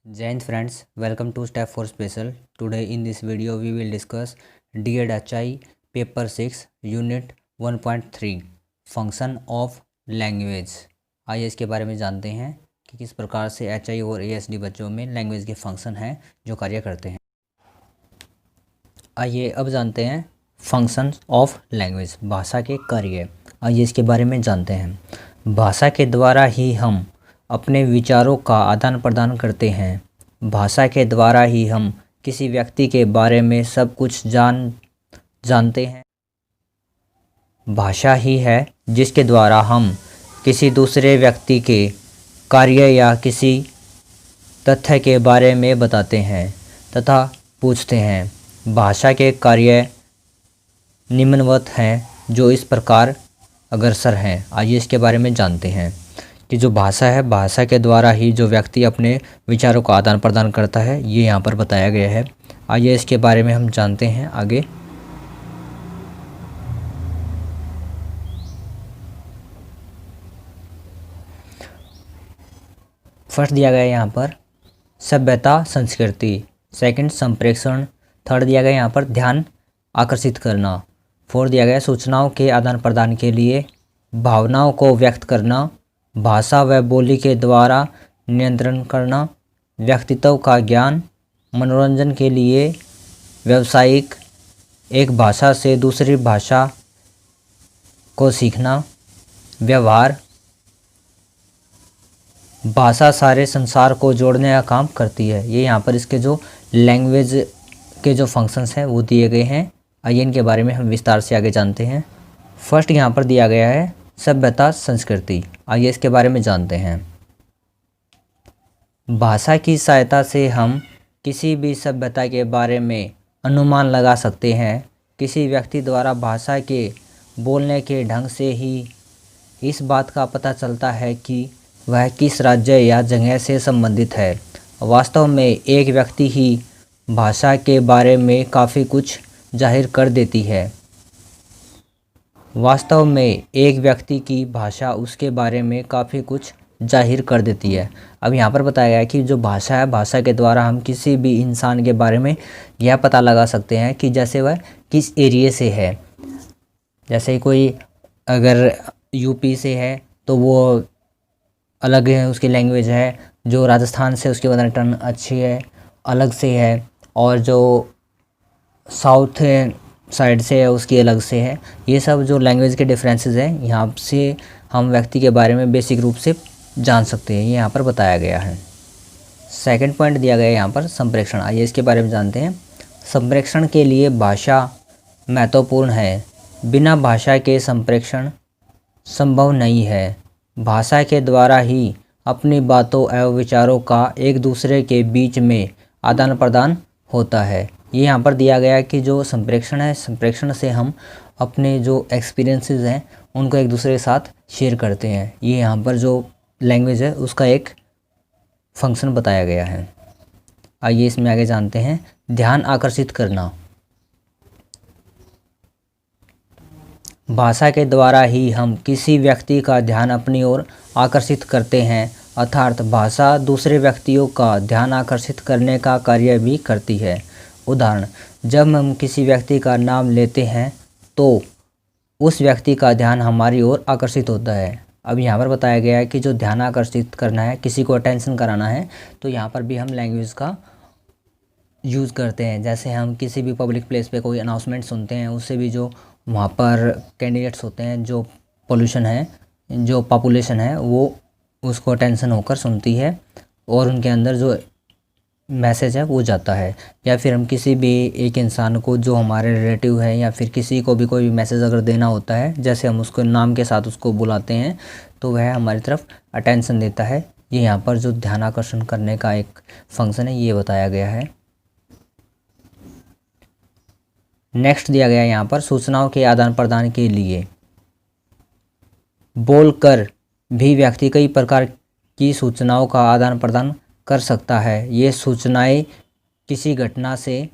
Jai Hind friends, welcome to Step 4 Special. Today in this video we will discuss DED Paper 6 Unit 1.3 Function of Language। आइए इसके बारे में जानते हैं कि किस प्रकार से HI और ASD बच्चों में लैंग्वेज के फंक्शन हैं जो कार्य करते हैं। आइए अब जानते हैं फंक्शन ऑफ लैंग्वेज, भाषा के कार्य। आइए इसके बारे में जानते हैं। भाषा के द्वारा ही हम अपने विचारों का आदान प्रदान करते हैं। भाषा के द्वारा ही हम किसी व्यक्ति के बारे में सब कुछ जानते हैं। भाषा ही है जिसके द्वारा हम किसी दूसरे व्यक्ति के कार्य या किसी तथ्य के बारे में बताते हैं तथा पूछते हैं। भाषा के कार्य निम्नवत हैं जो इस प्रकार अग्रसर हैं। आइए इसके बारे में जानते हैं कि जो भाषा है, भाषा के द्वारा ही जो व्यक्ति अपने विचारों का आदान प्रदान करता है, ये यहाँ पर बताया गया है। आइए इसके बारे में हम जानते हैं आगे। फर्स्ट दिया गया है यहाँ पर सभ्यता संस्कृति, सेकंड संप्रेषण, थर्ड दिया गया यहाँ पर ध्यान आकर्षित करना, फोर्थ दिया गया सूचनाओं के आदान प्रदान के लिए भावनाओं को व्यक्त करना, भाषा व बोली के द्वारा नियंत्रण करना, व्यक्तित्व का ज्ञान, मनोरंजन के लिए व्यावसायिक, एक भाषा से दूसरी भाषा को सीखना, व्यवहार। भाषा सारे संसार को जोड़ने का काम करती है। ये यहाँ पर इसके जो लैंग्वेज के जो फंक्शंस हैं वो दिए गए हैं। आइए इनके बारे में हम विस्तार से आगे जानते हैं। फर्स्ट यहाँ पर दिया गया है सभ्यता संस्कृति। आइए इसके बारे में जानते हैं। भाषा की सहायता से हम किसी भी सभ्यता के बारे में अनुमान लगा सकते हैं। किसी व्यक्ति द्वारा भाषा के बोलने के ढंग से ही इस बात का पता चलता है कि वह किस राज्य या जगह से संबंधित है। वास्तव में एक व्यक्ति ही भाषा के बारे में काफ़ी कुछ जाहिर कर देती है। वास्तव में एक व्यक्ति की भाषा उसके बारे में काफ़ी कुछ जाहिर कर देती है। अब यहाँ पर बताया गया है कि जो भाषा है, भाषा के द्वारा हम किसी भी इंसान के बारे में यह पता लगा सकते हैं कि जैसे वह किस एरिया से है। जैसे कोई अगर यूपी से है तो वो अलग है, उसकी लैंग्वेज है। जो राजस्थान से उसकी मदर टंग अच्छी है, अलग से है। और जो साउथ साइड से है उसकी अलग से है। ये सब जो लैंग्वेज के डिफरेंसेस हैं, यहाँ से हम व्यक्ति के बारे में बेसिक रूप से जान सकते हैं। ये यहाँ पर बताया गया है। सेकंड पॉइंट दिया गया है यहाँ पर संप्रेषण। आइए इसके बारे में जानते हैं। संप्रेषण के लिए भाषा महत्वपूर्ण है। बिना भाषा के संप्रेषण संभव नहीं है। भाषा के द्वारा ही अपनी बातों एवं विचारों का एक दूसरे के बीच में आदान प्रदान होता है। ये यहाँ पर दिया गया है कि जो संप्रेषण है, संप्रेषण से हम अपने जो एक्सपीरियंसेस हैं उनको एक दूसरे के साथ शेयर करते हैं। ये यहाँ पर जो लैंग्वेज है उसका एक फंक्शन बताया गया है। आइए इसमें आगे जानते हैं। ध्यान आकर्षित करना, भाषा के द्वारा ही हम किसी व्यक्ति का ध्यान अपनी ओर आकर्षित करते हैं। अर्थात भाषा दूसरे व्यक्तियों का ध्यान आकर्षित करने का कार्य भी करती है। उदाहरण, जब हम किसी व्यक्ति का नाम लेते हैं तो उस व्यक्ति का ध्यान हमारी ओर आकर्षित होता है। अब यहाँ पर बताया गया है कि जो ध्यान आकर्षित करना है, किसी को अटेंशन कराना है, तो यहाँ पर भी हम लैंग्वेज का यूज़ करते हैं। जैसे हम किसी भी पब्लिक प्लेस पे कोई अनाउंसमेंट सुनते हैं, उससे भी जो वहाँ पर कैंडिडेट्स होते हैं, जो पोल्यूशन है, जो पॉपुलेशन है, वो उसको अटेंशन होकर सुनती है और उनके अंदर जो मैसेज है वो जाता है। या फिर हम किसी भी एक इंसान को जो हमारे रिलेटिव है या फिर किसी को भी कोई भी मैसेज अगर देना होता है, जैसे हम उसको नाम के साथ उसको बुलाते हैं तो वह हमारी तरफ अटेंशन देता है। ये यहाँ पर जो ध्यान आकर्षण करने का एक फंक्शन है ये बताया गया है। नेक्स्ट दिया गया है यहाँ पर सूचनाओं के आदान प्रदान के लिए। बोलकर भी व्यक्ति कई प्रकार की सूचनाओं का आदान प्रदान कर सकता है। ये सूचनाएं किसी घटना से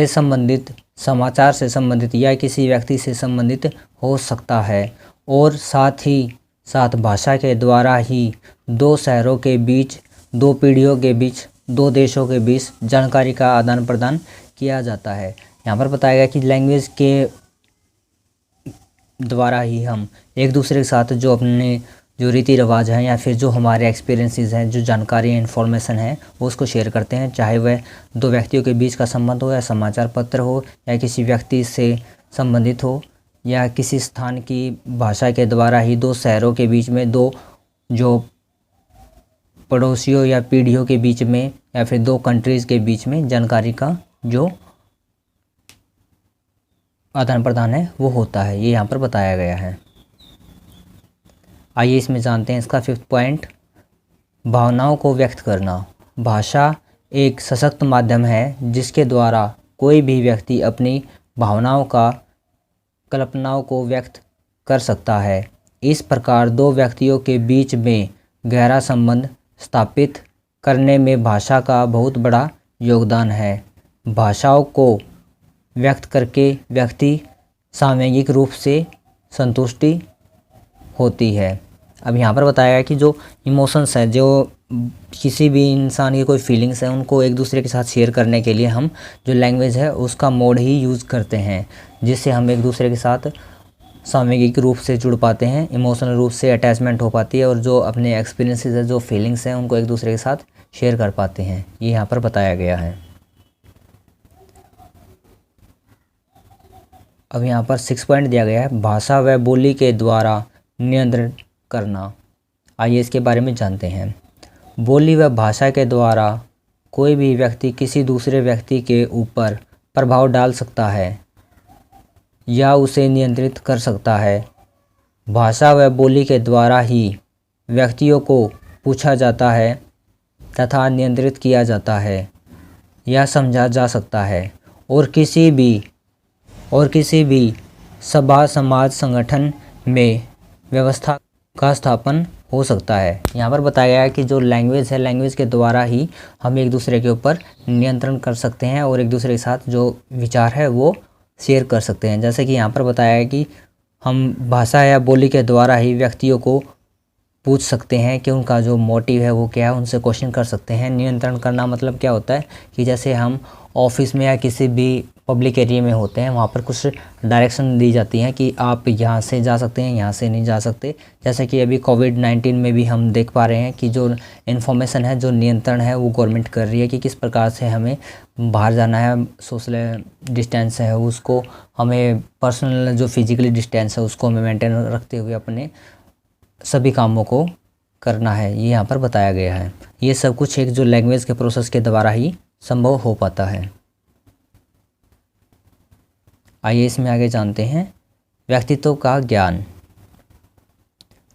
संबंधित, समाचार से संबंधित या किसी व्यक्ति से संबंधित हो सकता है और साथ ही साथ भाषा के द्वारा ही दो शहरों के बीच, दो पीढ़ियों के बीच, दो देशों के बीच जानकारी का आदान प्रदान किया जाता है। यहाँ पर बताया गया कि लैंग्वेज के द्वारा ही हम एक दूसरे के साथ जो अपने जो रीति रिवाज हैं या फिर जो हमारे एक्सपीरियंसेस हैं, जो जानकारी इन्फॉर्मेशन है वो उसको शेयर करते हैं, चाहे वह दो व्यक्तियों के बीच का संबंध हो या समाचार पत्र हो या किसी व्यक्ति से संबंधित हो या किसी स्थान की भाषा के द्वारा ही दो शहरों के बीच में, दो जो पड़ोसियों या पीढ़ियों के बीच में या फिर दो कंट्रीज़ के बीच में जानकारी का जो आदान प्रदान है वो होता है। ये यहाँ पर बताया गया है। आइए इसमें जानते हैं इसका 5th पॉइंट, भावनाओं को व्यक्त करना। भाषा एक सशक्त माध्यम है जिसके द्वारा कोई भी व्यक्ति अपनी भावनाओं का, कल्पनाओं को व्यक्त कर सकता है। इस प्रकार दो व्यक्तियों के बीच में गहरा संबंध स्थापित करने में भाषा का बहुत बड़ा योगदान है। भाषाओं को व्यक्त करके व्यक्ति सामूहिक रूप से संतुष्टि होती है। अब यहाँ पर बताया गया कि जो इमोशंस है, जो किसी भी इंसान की कोई फीलिंग्स है, उनको एक दूसरे के साथ शेयर करने के लिए हम जो लैंग्वेज है उसका मोड ही यूज़ करते हैं, जिससे हम एक दूसरे के साथ सामूहिक रूप से जुड़ पाते हैं, इमोशनल रूप से अटैचमेंट हो पाती है और जो अपने एक्सपीरियंसेस है, जो फीलिंग्स हैं, उनको एक दूसरे के साथ शेयर कर पाते हैं। ये यहाँ पर बताया गया है। अब यहाँ पर 6 पॉइंट दिया गया है, भाषा व बोली के द्वारा नियंत्रण करना। आइए इसके बारे में जानते हैं। बोली व भाषा के द्वारा कोई भी व्यक्ति किसी दूसरे व्यक्ति के ऊपर प्रभाव डाल सकता है या उसे नियंत्रित कर सकता है। भाषा व बोली के द्वारा ही व्यक्तियों को पूछा जाता है तथा नियंत्रित किया जाता है या समझा जा सकता है और किसी भी सभा, समाज, संगठन में व्यवस्था का स्थापन हो सकता है। यहाँ पर बताया गया है कि जो लैंग्वेज है, लैंग्वेज के द्वारा ही हम एक दूसरे के ऊपर नियंत्रण कर सकते हैं और एक दूसरे के साथ जो विचार है वो शेयर कर सकते हैं। जैसे कि यहाँ पर बताया है कि हम भाषा या बोली के द्वारा ही व्यक्तियों को पूछ सकते हैं कि उनका जो मोटिव है वो क्या है, उनसे क्वेश्चन कर सकते हैं। नियंत्रण करना मतलब क्या होता है कि जैसे हम ऑफिस में या किसी भी पब्लिक एरिया में होते हैं, वहाँ पर कुछ डायरेक्शन दी जाती हैं कि आप यहाँ से जा सकते हैं, यहाँ से नहीं जा सकते। जैसे कि अभी कोविड-19 में भी हम देख पा रहे हैं कि जो इन्फॉर्मेशन है, जो नियंत्रण है वो गवर्नमेंट कर रही है कि किस प्रकार से हमें बाहर जाना है, सोशल डिस्टेंस है उसको हमें, पर्सनल जो फिजिकली डिस्टेंस है उसको हमें मेंटेन रखते हुए अपने सभी कामों को करना है। ये यहाँ पर बताया गया है। ये सब कुछ एक जो लैंग्वेज के प्रोसेस के द्वारा ही संभव हो पाता है। आइए इसमें आगे जानते हैं व्यक्तित्व का ज्ञान।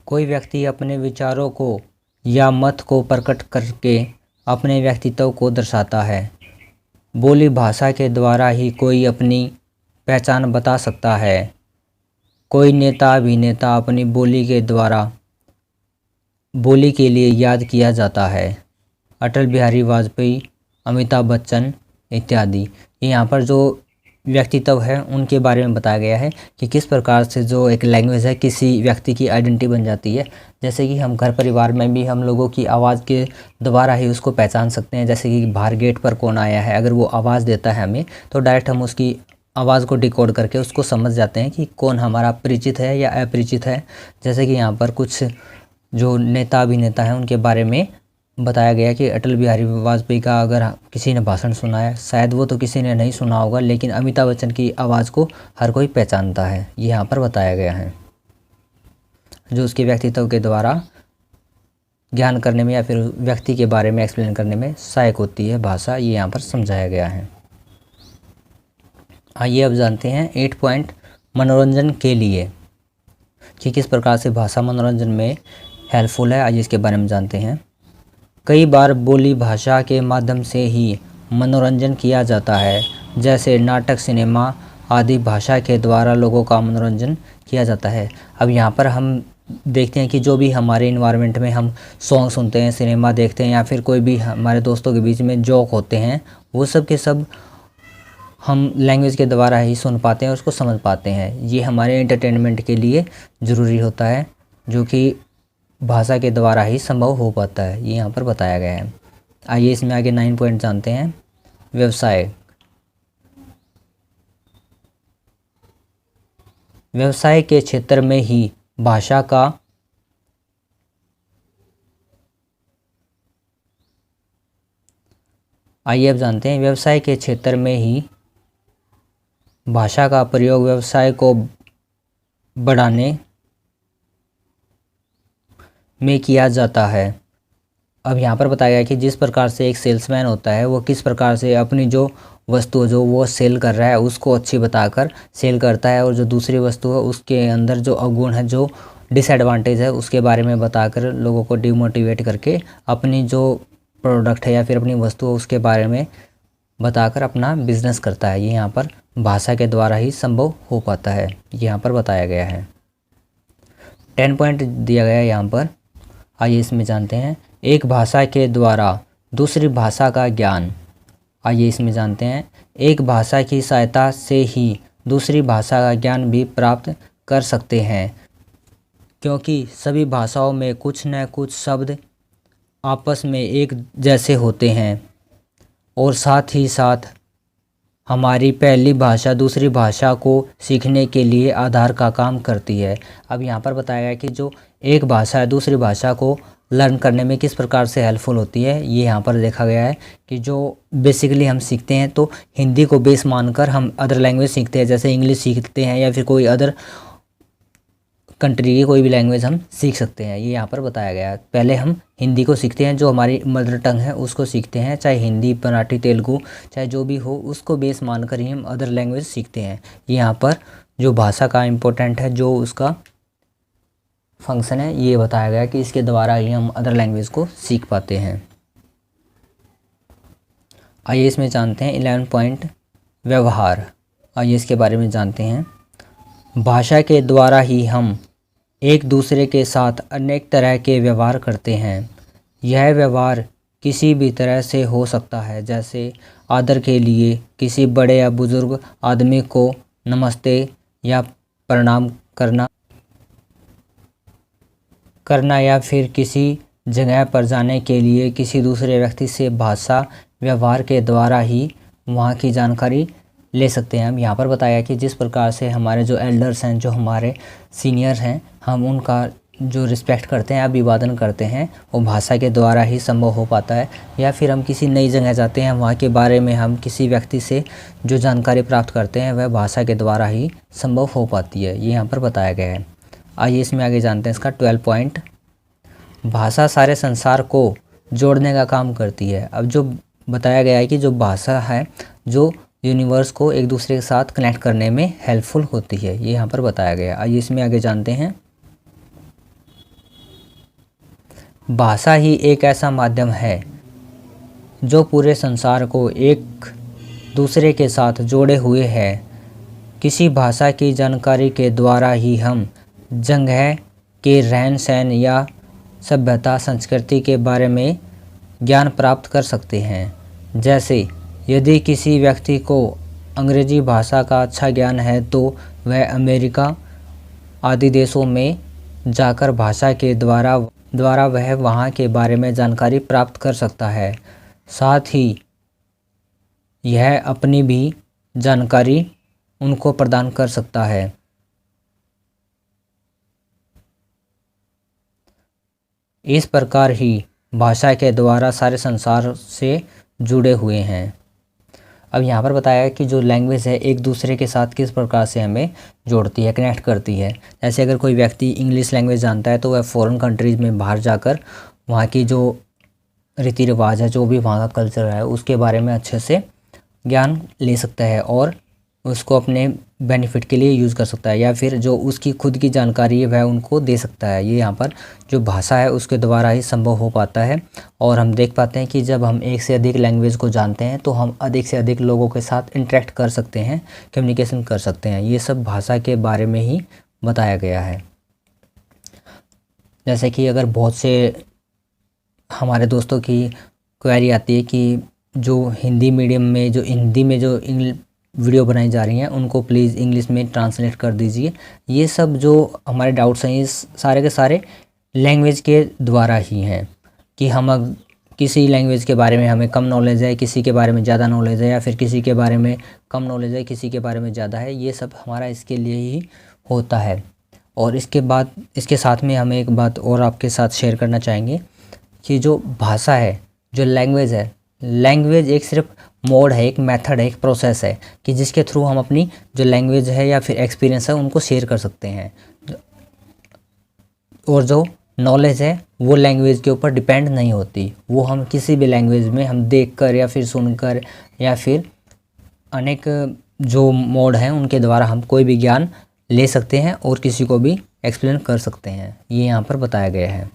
कोई व्यक्ति अपने विचारों को या मत को प्रकट करके अपने व्यक्तित्व को दर्शाता है। बोली भाषा के द्वारा ही कोई अपनी पहचान बता सकता है। कोई नेता, अभिनेता अपनी बोली के द्वारा बोली के लिए याद किया जाता है। अटल बिहारी वाजपेयी, अमिताभ बच्चन इत्यादि। यहाँ पर जो व्यक्तित्व है उनके बारे में बताया गया है कि किस प्रकार से जो एक लैंग्वेज है किसी व्यक्ति की आइडेंटिटी बन जाती है। जैसे कि हम घर परिवार में भी हम लोगों की आवाज़ के द्वारा ही उसको पहचान सकते हैं। जैसे कि बाहर गेट पर कौन आया है, अगर वो आवाज़ देता है हमें तो डायरेक्ट हम उसकी आवाज़ को डिकोड करके उसको समझ जाते हैं कि कौन हमारा परिचित है या अपरिचित है। जैसे कि यहाँ पर कुछ जो नेता अभिनेता हैं उनके बारे में बताया गया कि अटल बिहारी वाजपेयी का अगर किसी ने भाषण सुना है, शायद वो तो किसी ने नहीं सुना होगा, लेकिन अमिताभ बच्चन की आवाज़ को हर कोई पहचानता है। ये यहाँ पर बताया गया है। जो उसके व्यक्तित्व के द्वारा ज्ञान करने में या फिर व्यक्ति के बारे में एक्सप्लेन करने में सहायक होती है भाषा, ये यहाँ पर समझाया गया है। आइए अब जानते हैं 8 पॉइंट मनोरंजन के लिए कि किस प्रकार से भाषा मनोरंजन में हेल्पफुल है। आइए इसके बारे में जानते हैं। कई बार बोली भाषा के माध्यम से ही मनोरंजन किया जाता है, जैसे नाटक, सिनेमा आदि भाषा के द्वारा लोगों का मनोरंजन किया जाता है। अब यहाँ पर हम देखते हैं कि जो भी हमारे इन्वायरमेंट में हम सॉन्ग सुनते हैं, सिनेमा देखते हैं या फिर कोई भी हमारे दोस्तों के बीच में जोक होते हैं, वो सब के सब हम लैंग्वेज के द्वारा ही सुन पाते हैं और उसको समझ पाते हैं। ये हमारे एंटरटेनमेंट के लिए ज़रूरी होता है। जो कि भाषा के द्वारा ही संभव हो पाता है, ये यहाँ पर बताया गया है। आइए इसमें आगे 9 पॉइंट जानते हैं। व्यवसाय। व्यवसाय के क्षेत्र में ही भाषा का आइए अब जानते हैं, व्यवसाय के क्षेत्र में ही भाषा का प्रयोग व्यवसाय को बढ़ाने में किया जाता है। अब यहाँ पर बताया गया कि जिस प्रकार से एक सेल्समैन होता है वो किस प्रकार से अपनी जो वस्तु जो वो सेल कर रहा है उसको अच्छी बताकर सेल करता है, और जो दूसरी वस्तु है उसके अंदर जो अवगुण है, जो डिसएडवांटेज है, उसके बारे में बताकर लोगों को डिमोटिवेट करके अपनी जो प्रोडक्ट है या फिर अपनी वस्तु है उसके बारे में बताकर अपना बिजनेस करता है। ये यहाँ पर भाषा के द्वारा ही संभव हो पाता है, ये यहाँ पर बताया गया है। 10 पॉइंट दिया गया है यहाँ पर। आइए इसमें जानते हैं, एक भाषा के द्वारा दूसरी भाषा का ज्ञान। आइए इसमें जानते हैं, एक भाषा की सहायता से ही दूसरी भाषा का ज्ञान भी प्राप्त कर सकते हैं, क्योंकि सभी भाषाओं में कुछ न कुछ शब्द आपस में एक जैसे होते हैं, और साथ ही साथ हमारी पहली भाषा दूसरी भाषा को सीखने के लिए आधार का काम करती है। अब यहाँ पर बताया गया कि जो एक भाषा है दूसरी भाषा को लर्न करने में किस प्रकार से हेल्पफुल होती है। ये यहाँ पर देखा गया है कि जो बेसिकली हम सीखते हैं तो हिंदी को बेस मानकर हम अदर लैंग्वेज सीखते हैं, जैसे इंग्लिश सीखते हैं या फिर कोई अदर कंट्री की कोई भी लैंग्वेज हम सीख सकते हैं। ये यहाँ पर बताया गया है, पहले हम हिंदी को सीखते हैं, जो हमारी मदर टंग है उसको सीखते हैं, चाहे हिंदी, मराठी, तेलुगु, चाहे जो भी हो, उसको बेस मानकर ही हम अदर लैंग्वेज सीखते हैं। ये यहाँ पर जो भाषा का इम्पोर्टेंट है, जो उसका फंक्शन है, ये बताया गया कि इसके द्वारा ही हम अदर लैंग्वेज को सीख पाते हैं। आइए इसमें जानते हैं 11 पॉइंट व्यवहार। आइए इसके बारे में जानते हैं। भाषा के द्वारा ही हम एक दूसरे के साथ अनेक तरह के व्यवहार करते हैं। यह व्यवहार किसी भी तरह से हो सकता है, जैसे आदर के लिए किसी बड़े या बुजुर्ग आदमी को नमस्ते या प्रणाम करना या फिर किसी जगह पर जाने के लिए किसी दूसरे व्यक्ति से भाषा व्यवहार के द्वारा ही वहाँ की जानकारी ले सकते हैं। हम यहाँ पर बताया कि जिस प्रकार से हमारे जो एल्डर्स हैं, जो हमारे सीनियर हैं, हम उनका जो रिस्पेक्ट करते हैं, अभिवादन करते हैं, वो भाषा के द्वारा ही संभव हो पाता है। या फिर हम किसी नई जगह जाते हैं, वहाँ के बारे में हम किसी व्यक्ति से जो जानकारी प्राप्त करते हैं वह भाषा के द्वारा ही संभव हो पाती है, ये यहाँ पर बताया गया है। आइए इसमें आगे जानते हैं इसका 12 पॉइंट। भाषा सारे संसार को जोड़ने का काम करती है। अब जो बताया गया है कि जो भाषा है जो यूनिवर्स को एक दूसरे के साथ कनेक्ट करने में हेल्पफुल होती है, ये यहाँ पर बताया गया। आइए इसमें आगे जानते हैं। भाषा ही एक ऐसा माध्यम है जो पूरे संसार को एक दूसरे के साथ जोड़े हुए है। किसी भाषा की जानकारी के द्वारा ही हम जगह के रहन सहन या सभ्यता संस्कृति के बारे में ज्ञान प्राप्त कर सकते हैं। जैसे यदि किसी व्यक्ति को अंग्रेजी भाषा का अच्छा ज्ञान है तो वह अमेरिका आदि देशों में जाकर भाषा के द्वारा वह वहाँ के बारे में जानकारी प्राप्त कर सकता है। साथ ही यह अपनी भी जानकारी उनको प्रदान कर सकता है। इस प्रकार ही भाषा के द्वारा सारे संसार से जुड़े हुए हैं। अब यहाँ पर बताया है कि जो लैंग्वेज है एक दूसरे के साथ किस प्रकार से हमें जोड़ती है, कनेक्ट करती है। जैसे अगर कोई व्यक्ति इंग्लिश लैंग्वेज जानता है तो वह फॉरेन कंट्रीज़ में बाहर जाकर वहाँ की जो रीति रिवाज है, जो भी वहाँ का कल्चर है, उसके बारे में अच्छे से ज्ञान ले सकता है और उसको अपने बेनिफिट के लिए यूज़ कर सकता है, या फिर जो उसकी खुद की जानकारी है वह उनको दे सकता है। ये यहाँ पर जो भाषा है उसके द्वारा ही संभव हो पाता है। और हम देख पाते हैं कि जब हम एक से अधिक लैंग्वेज को जानते हैं तो हम अधिक से अधिक लोगों के साथ इंटरेक्ट कर सकते हैं, कम्युनिकेशन कर सकते हैं। ये सब भाषा के बारे में ही बताया गया है। जैसे कि अगर बहुत से हमारे दोस्तों की क्वेरी आती है कि जो हिंदी मीडियम में जो वीडियो बनाई जा रही हैं उनको प्लीज़ इंग्लिश में ट्रांसलेट कर दीजिए। ये सब जो हमारे डाउट्स हैं ये सारे के सारे लैंग्वेज के द्वारा ही हैं कि हम किसी लैंग्वेज के बारे में हमें कम नॉलेज है, किसी के बारे में ज़्यादा नॉलेज है, या फिर किसी के बारे में कम नॉलेज है, किसी के बारे में ज़्यादा है, ये सब हमारा इसके लिए ही होता है। और इसके बाद इसके साथ में हम एक बात और आपके साथ शेयर करना चाहेंगे कि जो भाषा है, जो लैंग्वेज है, लैंग्वेज एक सिर्फ मोड है, एक मेथड है, एक प्रोसेस है कि जिसके थ्रू हम अपनी जो लैंग्वेज है या फिर एक्सपीरियंस है उनको शेयर कर सकते हैं। और जो नॉलेज है वो लैंग्वेज के ऊपर डिपेंड नहीं होती, वो हम किसी भी लैंग्वेज में हम देखकर या फिर सुनकर या फिर अनेक जो मोड हैं उनके द्वारा हम कोई भी ज्ञान ले सकते हैं और किसी को भी एक्सप्लेन कर सकते हैं। ये यहाँ पर बताया गया है।